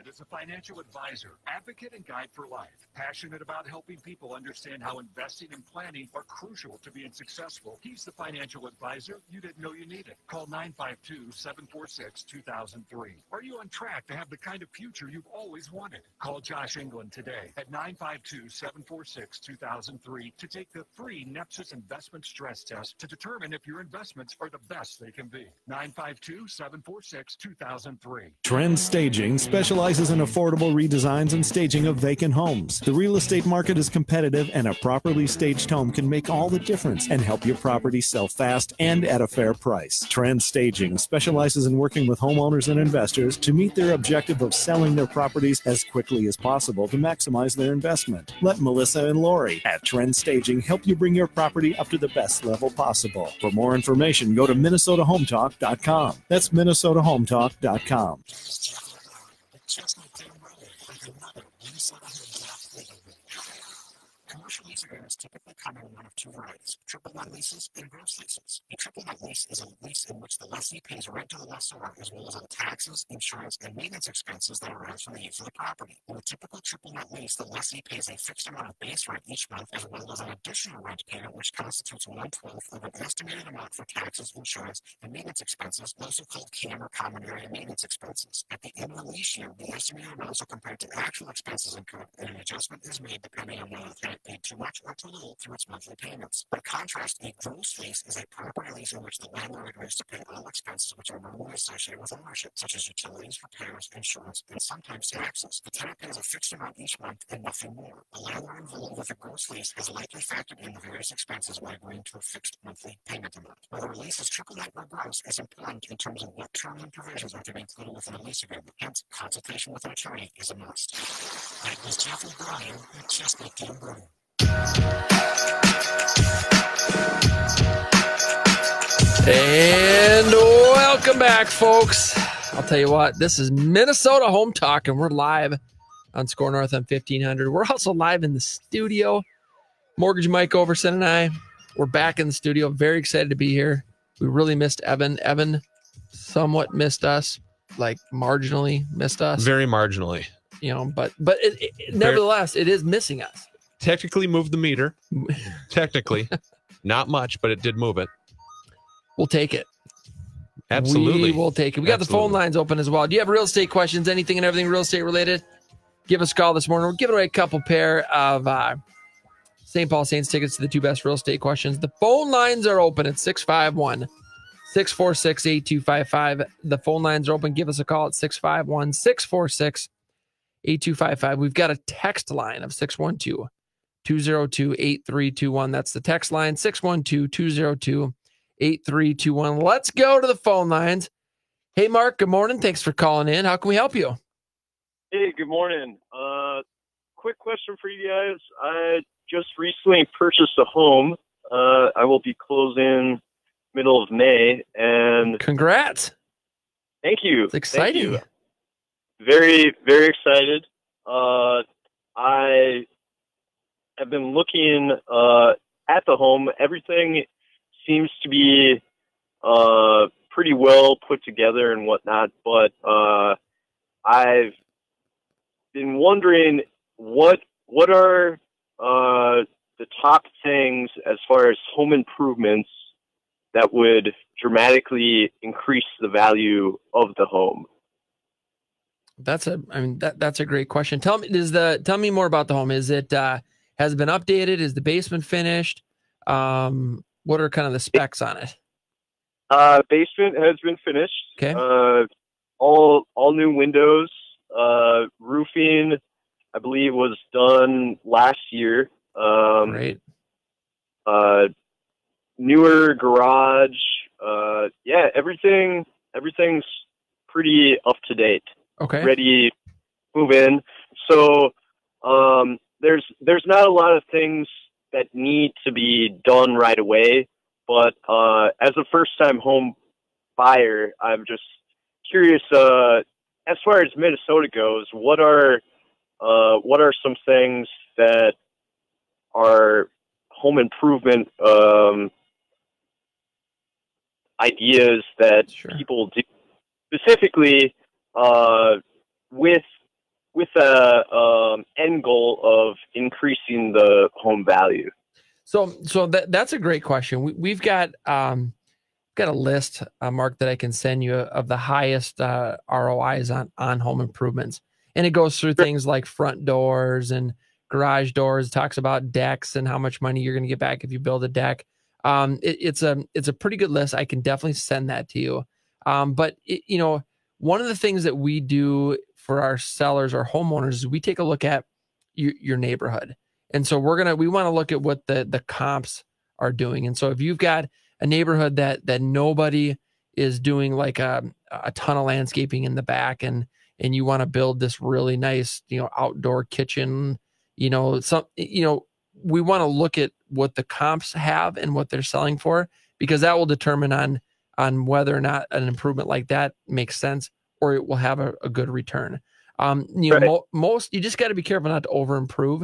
Is a financial advisor, advocate, and guide for life. Passionate about helping people understand how investing and planning are crucial to being successful. He's the financial advisor you didn't know you needed. Call 952-746-2003. Are you on track to have the kind of future you've always wanted? Call Josh England today at 952-746-2003 to take the free Nepsis investment stress test to determine if your investments are the best they can be. 952-746-2003. Trend Staging specializes in affordable redesigns and staging of vacant homes. The real estate market is competitive, and a properly staged home can make all the difference and help your property sell fast and at a fair price. Trend Staging specializes in working with homeowners and investors to meet their objective of selling their properties as quickly as possible to maximize their investment. Let Melissa and Lori at Trend Staging help you bring your property up to the best level possible. For more information, go to MinnesotaHometalk.com. That's MinnesotaHometalk.com. Commercial lease agreements typically come in one of two varieties: triple net leases and gross leases. A triple net lease is a lease in which the lessee pays rent to the lessor as well as all taxes, insurance, and maintenance expenses that arise from the use of the property. In a typical triple net lease, the lessee pays a fixed amount of base rent each month as well as an additional rent payment which constitutes 1/12 of an estimated amount for taxes, insurance, and maintenance expenses, also called CAM or common area maintenance expenses. At the end of the lease year, the estimated amounts are compared to actual expenses incurred, and an adjustment is made depending on whether the tenant paid too much or too little through its monthly payments. By contrast, a gross lease is a property lease in which the landlord agrees to pay all expenses which are normally associated with ownership, such as utilities, repairs, insurance, and sometimes taxes. The tenant pays a fixed amount each month and nothing more. The landlord involved with a gross lease has likely factored in the various expenses by agreeing to a fixed monthly payment amount. Whether a lease is triple net or gross is important in terms of what terms and provisions are to be included within a lease agreement. Hence, consultation with an attorney is a must. That was Jeff O'Brien at Chestnut Game Brewing. And welcome back, folks. I'll tell you what, this is Minnesota Home Talk, and we're live on Score North on 1500. We're also live in the studio. Mortgage Mike Overson and I, we're back in the studio. Very excited to be here. We really missed Evan. Evan somewhat missed us, like marginally missed us. Very marginally. You know, but nevertheless, it is missing us. Technically moved the meter. Technically. Not much, but it did move it. We'll take it. Absolutely. We will take it. We got the phone lines open as well. Do you have real estate questions, anything and everything real estate related? Give us a call this morning. We're giving away a couple pair of St. Paul Saints tickets to the two best real estate questions. The phone lines are open at 651-646-8255. The phone lines are open. Give us a call at 651-646-8255. We've got a text line of 612-202-8321. That's the text line, 612-202-8321. Let's go to the phone lines. Hey, Mark, good morning. Thanks for calling in. How can we help you? Hey, good morning. Quick question for you guys. I just recently purchased a home. I will be closing middle of May. And congrats. Thank you. It's exciting. Thank you. Very, very excited. I have been looking at the home. Everything seems to be pretty well put together and whatnot, but I've been wondering what are the top things as far as home improvements that would dramatically increase the value of the home. That's a great question. Tell me more about the home. Is it has it been updated? Is the basement finished? What are kind of the specs on it? Basement has been finished. Okay. All new windows. Roofing, I believe, was done last year. Great. Newer garage. Yeah, everything's pretty up to date. Okay. Ready to move in. So there's not a lot of things that need to be done right away, but as a first-time home buyer, I'm just curious as far as Minnesota goes, what are some things that are home improvement ideas that people do, specifically with a end goal of increasing the home value? So that's a great question. We've got a list, Mark, that I can send you of the highest ROIs on home improvements, and it goes through things like front doors and garage doors. It talks about decks and how much money you're going to get back if you build a deck. It's a pretty good list. I can definitely send that to you. But one of the things that we do for our sellers or homeowners is we take a look at your neighborhood. And so we want to look at what the comps are doing. And so if you've got a neighborhood that nobody is doing like a ton of landscaping in the back, and you want to build this really nice, outdoor kitchen, we want to look at what the comps have and what they're selling for, because that will determine on whether or not an improvement like that makes sense or it will have a good return. Most, you just got to be careful not to over improve.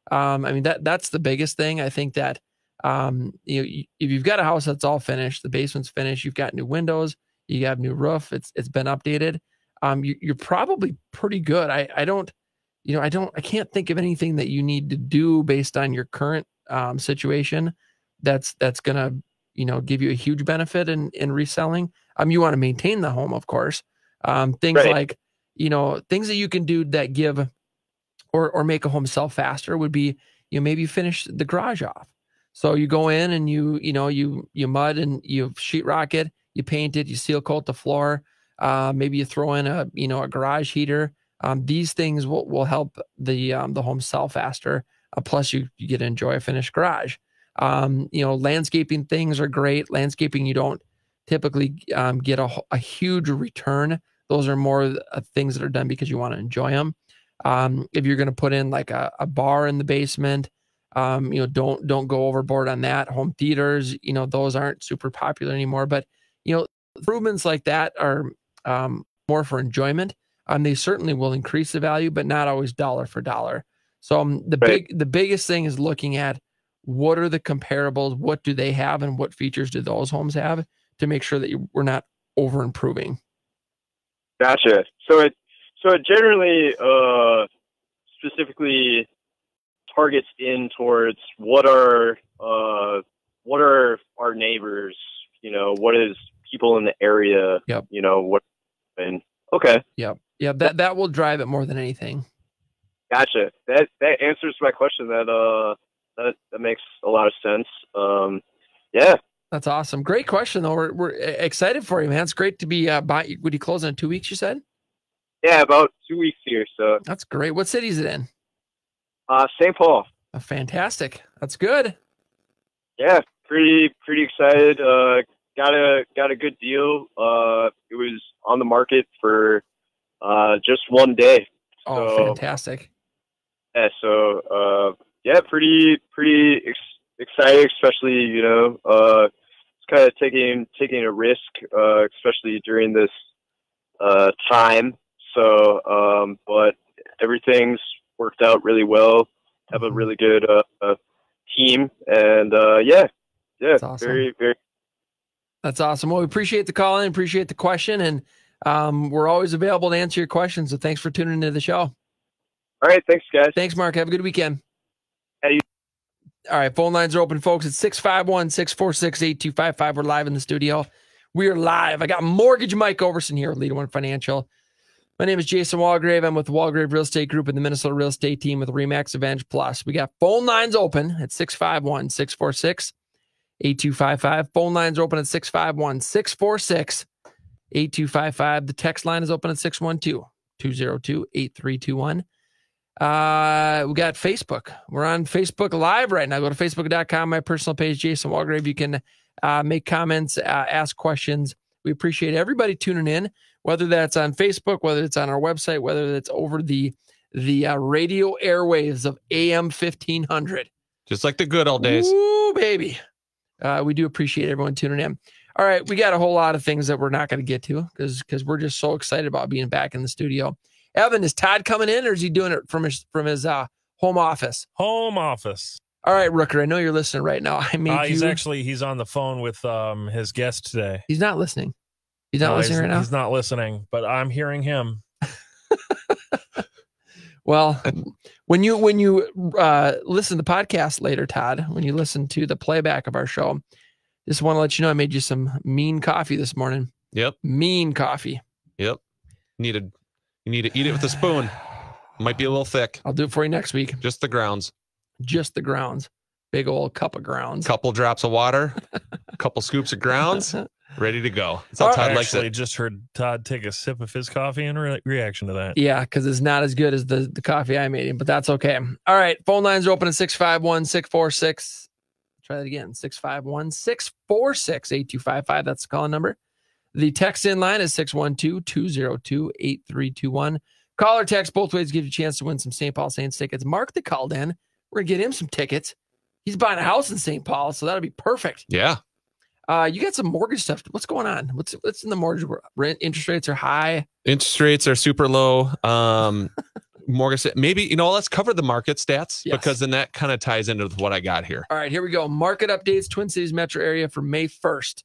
That's the biggest thing. I think that, if you've got a house that's all finished, the basement's finished, you've got new windows, you have new roof, it's been updated. You're probably pretty good. I can't think of anything that you need to do based on your current situation that's going to, give you a huge benefit in reselling. You want to maintain the home, of course. Things like, things that you can do that give or make a home sell faster would be, maybe finish the garage off. So you go in and you mud and you sheetrock it, you paint it, you seal coat the floor. Maybe you throw in a garage heater. These things will help the home sell faster. Plus you get to enjoy a finished garage. Landscaping things are great. Landscaping, you don't typically get a huge return. Those are more things that are done because you want to enjoy them. If you're going to put in like a bar in the basement, don't go overboard on that. Home theaters, those aren't super popular anymore, but improvements like that are more for enjoyment. They certainly will increase the value, but not always dollar for dollar. So the biggest thing is looking at what are the comparables, what do they have, and what features do those homes have to make sure that we're not over improving. Gotcha. So it generally specifically targets in towards what are our neighbors, what is people in the area, okay. Yep. Yeah, that will drive it more than anything. Gotcha. That answers my question. That makes a lot of sense. Yeah. That's awesome. Great question, though. We're excited for you, man. It's great to be would you close in 2 weeks, you said? Yeah, about 2 weeks here. So that's great. What city is it in? St. Paul. Fantastic. That's good. Yeah, pretty excited. Got a good deal. It was on the market for just 1 day. Oh, fantastic. Yeah, so pretty excited, especially it's kind of taking a risk, especially during this time. So, but everything's worked out really well. Have a really good team, and That's awesome. very. That's awesome. Well, we appreciate the call in, appreciate the question, and we're always available to answer your questions. So thanks for tuning into the show. All right, thanks, guys. Thanks, Mark. Have a good weekend. Hey. All right, phone lines are open, folks. It's 651-646-8255. We're live in the studio. We are live. I got Mortgage Mike Overson here with Leader One Financial. My name is Jason Walgrave. I'm with the Walgrave Real Estate Group and the Minnesota Real Estate Team with RE/MAX Advantage Plus. We got phone lines open at 651-646-8255. Phone lines are open at 651-646-8255. The text line is open at 612-202-8321. We got Facebook. We're on Facebook Live right now. Go to facebook.com, my personal page, Jason Walgrave. You can make comments, ask questions. We appreciate everybody tuning in, whether that's on Facebook, whether it's on our website, whether it's over the radio airwaves of AM 1500. Just like the good old days. Ooh, baby. We do appreciate everyone tuning in. All right, we got a whole lot of things that we're not going to get to because we're just so excited about being back in the studio. Evan, is Todd coming in, or is he doing it from his home office? Home office. All right, Rooker, I know you're listening right now. He's on the phone with his guest today. He's not listening. He's not listening right now? He's not listening, but I'm hearing him. Well, when you listen to the podcast later, Todd, when you listen to the playback of our show, just want to let you know I made you some mean coffee this morning. Yep. Mean coffee. Yep. You need to eat it with a spoon. Might be a little thick. I'll do it for you next week. Just the grounds. Just the grounds. Big old cup of grounds. Couple drops of water. Couple scoops of grounds. Ready to go. That's how Todd likes it. I just heard Todd take a sip of his coffee in reaction to that. Yeah, because it's not as good as the coffee I made him, but that's okay. All right, phone lines are open at 651-646. Try that again, 651-646-8255. That's the call number. The text in line is 612-202-8321. Call or text both ways gives you a chance to win some St. Paul Saints tickets. Mark the called in. We're going to get him some tickets. He's buying a house in St. Paul, so that'll be perfect. Yeah. You got some mortgage stuff. What's going on? What's in the mortgage world? Interest rates are high. Interest rates are super low. Mortgage, maybe, let's cover the market stats because then that kind of ties into what I got here. All right, here we go. Market updates, Twin Cities metro area for May 1st.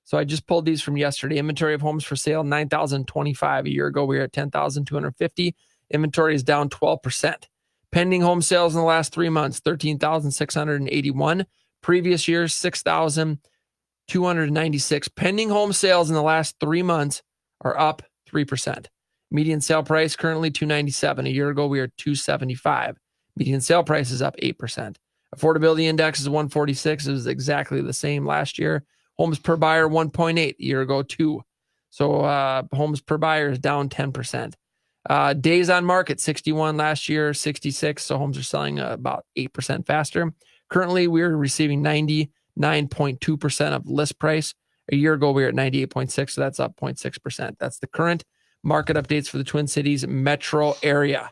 So I just pulled these from yesterday. Inventory of homes for sale, 9,025. A year ago, we were at 10,250. Inventory is down 12%. Pending home sales in the last 3 months, 13,681. Previous year, 6,296. Pending home sales in the last 3 months are up 3%. Median sale price currently $297. A year ago, we were $275. Median sale price is up 8%. Affordability index is 146. It was exactly the same last year. Homes per buyer 1.8. A year ago, 2. So homes per buyer is down 10%. Days on market 61 last year, 66. So homes are selling about 8% faster. Currently, we're receiving 99.2% of list price. A year ago, we were at 98.6. So that's up 0.6%. That's the current market updates for the Twin Cities metro area.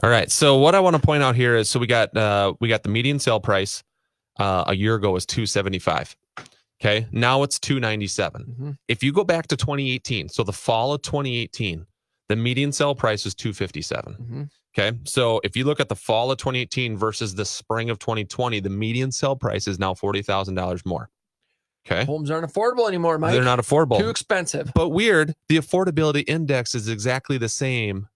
All right. So what I want to point out here is, so we got the median sale price a year ago was $275. Okay. Now it's $297. Mm-hmm. If you go back to 2018, so the fall of 2018, the median sale price was $257. Mm-hmm. Okay. So if you look at the fall of 2018 versus the spring of 2020, the median sale price is now $40,000 more. Okay. Homes aren't affordable anymore, Mike. They're not affordable. Too expensive. But weird, the affordability index is exactly the same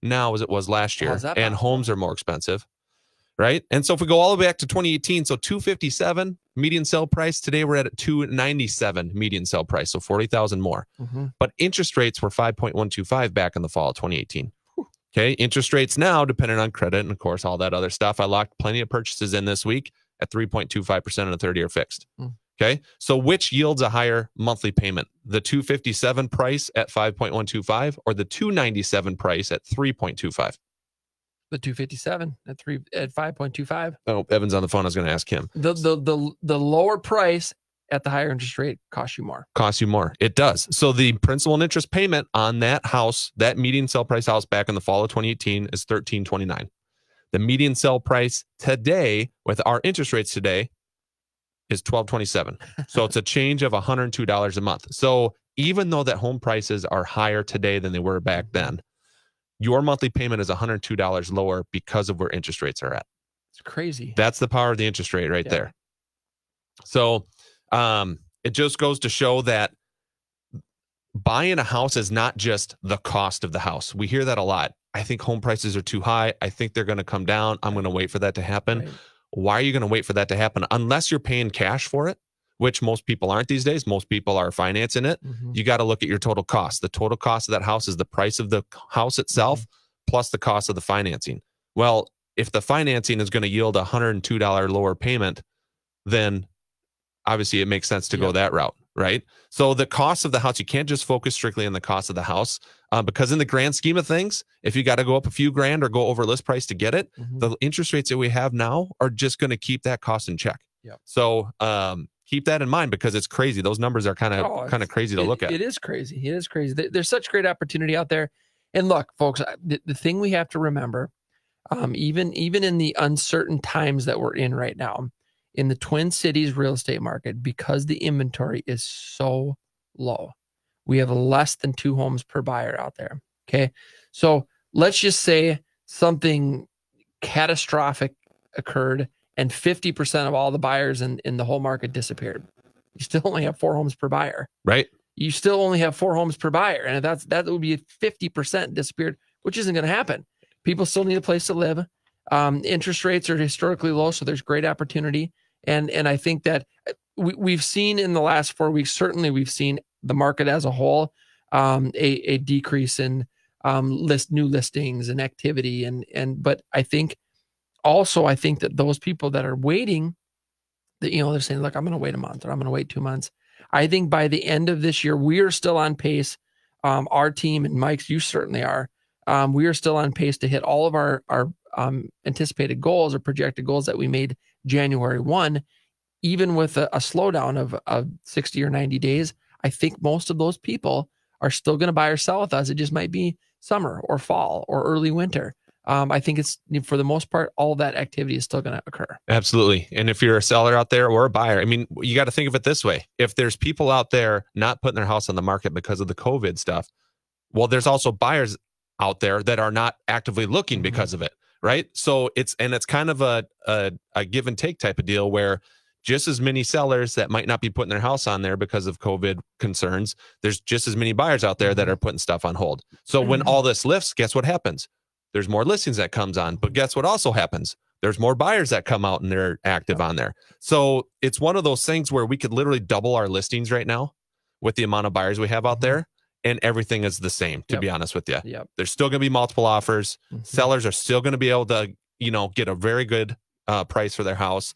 now as it was last year. And homes are more expensive. Right. And so if we go all the way back to 2018, so $257 median sale price. Today we're at $297 median sale price. So 40,000 more. Mm-hmm. But interest rates were 5.125 back in the fall of 2018. Okay. Interest rates now, depending on credit and of course, all that other stuff. I locked plenty of purchases in this week at 3.25% on a 30-year fixed. Okay. So which yields a higher monthly payment? The $257 price at 5.125 or the $297 price at 3.25? The 257 at 5.25. Oh, Evan's on the phone. I was going to ask him. The lower price at the higher interest rate costs you more. Costs you more. It does. So the principal and interest payment on that house, that median sale price house back in the fall of 2018 is $1,329. The median sale price today with our interest rates today is $1,227. So it's a change of $102 a month. So even though that home prices are higher today than they were back then, your monthly payment is $102 lower because of where interest rates are at. It's crazy. That's the power of the interest rate right there. So it just goes to show that buying a house is not just the cost of the house. We hear that a lot. I think home prices are too high. I think they're going to come down. I'm going to wait for that to happen. Right. Why are you going to wait for that to happen? Unless you're paying cash for it, which most people aren't these days. Most people are financing it. Mm-hmm. You got to look at your total cost. The total cost of that house is the price of the house itself plus the cost of the financing. Well, if the financing is going to yield a $102 lower payment, then obviously it makes sense to go that route, right? So the cost of the house, you can't just focus strictly on the cost of the house because in the grand scheme of things, if you got to go up a few grand or go over list price to get it, the interest rates that we have now are just going to keep that cost in check. Yep. So keep that in mind because it's crazy. Those numbers are kind of crazy to look at. It is crazy. It is crazy. There's such great opportunity out there. And look, folks, the thing we have to remember, even in the uncertain times that we're in right now, in the Twin Cities real estate market, because the inventory is so low, we have less than 2 homes per buyer out there. Okay. So let's just say something catastrophic occurred and 50% of all the buyers in the whole market disappeared. You still only have 4 homes per buyer. Right. You still only have 4 homes per buyer. And that would be 50% disappeared, which isn't going to happen. People still need a place to live. Interest rates are historically low, so there's great opportunity. And I think that we've seen in the last 4 weeks, certainly we've seen the market as a whole, a decrease in new listings and activity. But I think that those people that are waiting, that, they're saying, look, I'm going to wait a month, or I'm going to wait 2 months. I think by the end of this year, we are still on pace. Our team, and Mike's, you certainly are. We are still on pace to hit all of our anticipated goals or projected goals that we made January 1, even with a slowdown of 60 or 90 days. I think most of those people are still going to buy or sell with us. It just might be summer or fall or early winter. I think it's, for the most part, all of that activity is still going to occur. Absolutely. And if you're a seller out there or a buyer, I mean, you got to think of it this way. If there's people out there not putting their house on the market because of the COVID stuff, well, there's also buyers out there that are not actively looking because of it. Right. So it's kind of a give and take type of deal, where just as many sellers that might not be putting their house on there because of COVID concerns, there's just as many buyers out there that are putting stuff on hold. So when all this lifts, guess what happens? There's more listings that comes on, but guess what also happens? There's more buyers that come out and they're active on there. So it's one of those things where we could literally double our listings right now with the amount of buyers we have out there, and everything is the same, to be honest with you. There's still going to be multiple offers. Sellers are still going to be able to, get a very good price for their house.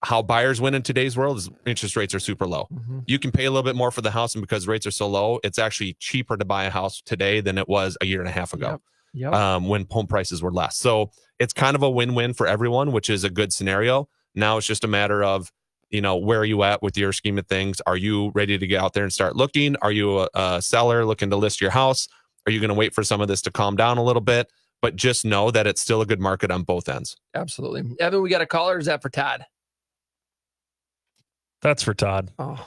How buyers win in today's world is interest rates are super low. You can pay a little bit more for the house, and because rates are so low, it's actually cheaper to buy a house today than it was a year and a half ago. When home prices were less. So it's kind of a win-win for everyone, which is a good scenario. Now it's just a matter of, where are you at with your scheme of things? Are you ready to get out there and start looking? Are you a seller looking to list your house? Are you going to wait for some of this to calm down a little bit? But just know that it's still a good market on both ends. Absolutely. Evan, we got a caller, or is that for Todd? That's for Todd. Oh,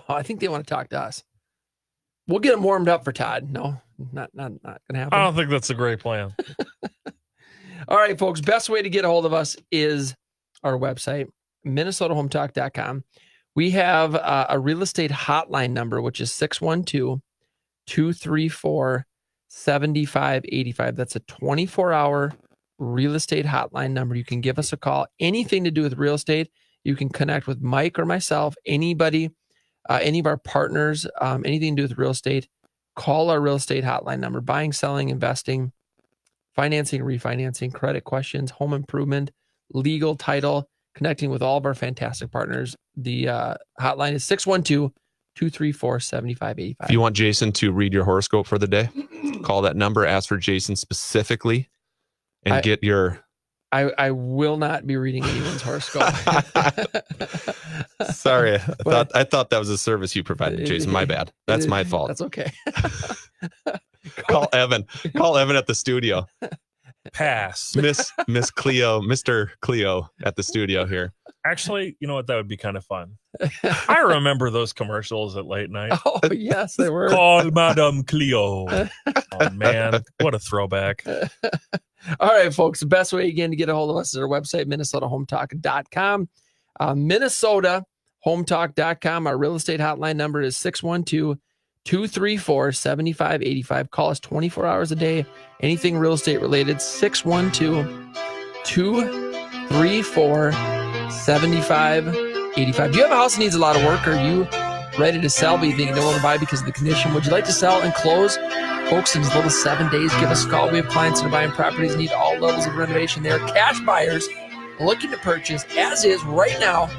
I think they want to talk to us. We'll get them warmed up for Todd. No, not going to happen. I don't think that's a great plan. All right, folks. Best way to get a hold of us is our website, MinnesotaHometalk.com. We have a real estate hotline number, which is 612-234-7585. That's a 24-hour real estate hotline number. You can give us a call. Anything to do with real estate, you can connect with Mike or myself, anybody, any of our partners, anything to do with real estate, call our real estate hotline number. Buying, selling, investing, financing, refinancing, credit questions, home improvement, legal, title, connecting with all of our fantastic partners. The hotline is 612-234-7585. If you want Jason to read your horoscope for the day, call that number, ask for Jason specifically, and get your... I will not be reading anyone's horoscope. Sorry. I thought that was a service you provided, Jason. My bad. That's my fault. That's okay. Call Evan. Call Evan at the studio. Pass. Miss Cleo, Mr. Cleo at the studio here. Actually, you know what? That would be kind of fun. I remember those commercials at late night. Oh, yes, they were. Call Madame Cleo. Oh, man. What a throwback. All right, folks. The best way, again, to get a hold of us is our website, MinnesotaHometalk.com. MinnesotaHometalk.com. Our real estate hotline number is 612-234-7585. Call us 24 hours a day. Anything real estate related, 612-234-7585. Do you have a house that needs a lot of work? Are you ready to sell, but you think you don't want to buy because of the condition? Would you like to sell and close? Folks, in as little as 7 days, give us a call. We have clients that are buying properties, need all levels of renovation. They're cash buyers looking to purchase as is right now.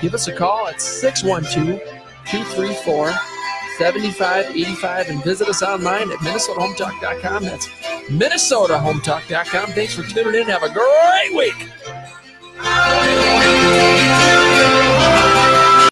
Give us a call at 612-234-7585 and visit us online at MinnesotaHometalk.com. That's MinnesotaHometalk.com. Thanks for tuning in. Have a great week.